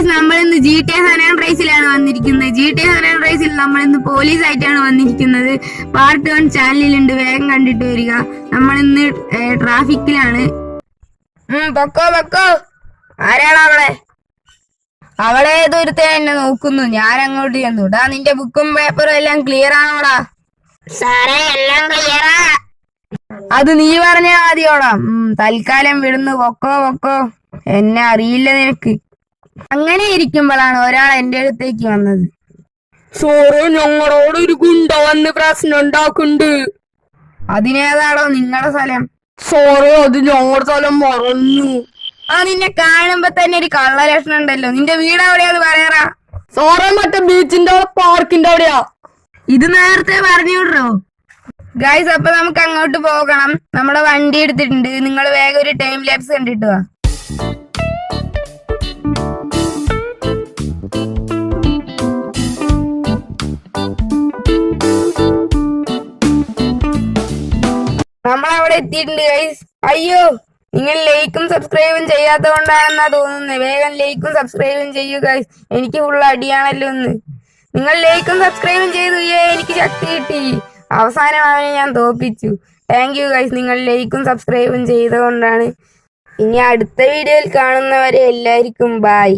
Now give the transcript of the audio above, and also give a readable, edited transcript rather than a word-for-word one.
Guys, നമ്മളിന്ന് GTA San Andreasലാണ് വന്നിരിക്കുന്നത്. GTA San Andreasൽ നമ്മളിന്ന് പോലീസ് ആയിട്ടാണ് വന്നിരിക്കുന്നത്. പാർട്ട് 1 ചാനലിലുണ്ട്, വേഗം കണ്ടിട്ട് വരിക. നമ്മളിന്ന് ട്രാഫിക്കിലാണ്. പൊക്കോ. ആരാണ് അവളെ? അവളെ ഏതൊരുത്തൻ എന്നെ നോക്കുന്നു. ഞാൻ അങ്ങോട്ട് ചെന്നു. ഡാ, നിന്റെ ബുക്കും പേപ്പറും എല്ലാം ക്ലിയർ ആണോടാ? സാറേ, എല്ലാം ക്ലിയറാ. അത് നീ പറഞ്ഞാ മതിയോടാ. തൽക്കാലം വിടുന്നു. പൊക്കോ. എന്നെ അറിയില്ല നിനക്ക്. അങ്ങനെ ഇരിക്കുമ്പോഴാണ് ഒരാൾ എന്റെ അടുത്തേക്ക് വന്നത്. സോറ്, ഞങ്ങളോട് ഒരു ഗുണ്ട വന്ന് പ്രശ്നം ഉണ്ടാക്കുന്നുണ്ട്. അതിനേതാണോ നിങ്ങളുടെ സ്ഥലം? സോറ്, അത് ഞങ്ങളുടെ സ്ഥലം മറന്നു. നിന്നെ കാണുമ്പോ തന്നെ ഒരു കള്ളലക്ഷണം ഉണ്ടല്ലോ. നിന്റെ വീട് എവിടെയാന്ന് പറയാറാ. സോറെ, മറ്റേ ബീച്ചിന്റെ പാർക്കിന്റെ അവിടെയാ. ഇത് നേരത്തെ പറഞ്ഞു വിടറോ? ഗൈസ്, അപ്പൊ നമുക്ക് അങ്ങോട്ട് പോകണം. നമ്മുടെ വണ്ടി എടുത്തിട്ടുണ്ട്. നിങ്ങൾ വേഗം ഒരു ടൈം ലാപ്സ് കണ്ടിട്ട് വാ. നമ്മളവിടെ എത്തിയിട്ടുണ്ട് ഗൈസ്. അയ്യോ, നിങ്ങൾ ലൈക്കും സബ്സ്ക്രൈബും ചെയ്യാത്ത കൊണ്ടാണെന്നാ തോന്നുന്നത്. വേഗം ലൈക്കും സബ്സ്ക്രൈബും ചെയ്യൂ ഗൈസ്. എനിക്ക് ഫുൾ അടിയാണല്ലോ ഒന്ന്. നിങ്ങൾ ലൈക്കും സബ്സ്ക്രൈബും ചെയ്തു. എനിക്ക് ശക്തി കിട്ടി. അവസാനം അവനെ ഞാൻ തോപ്പിച്ചു. താങ്ക് യു ഗൈസ്, നിങ്ങൾ ലൈക്കും സബ്സ്ക്രൈബും ചെയ്തുകൊണ്ടാണ്. ഇനി അടുത്ത വീഡിയോയിൽ കാണുന്നവരെ എല്ലാവർക്കും ബൈ.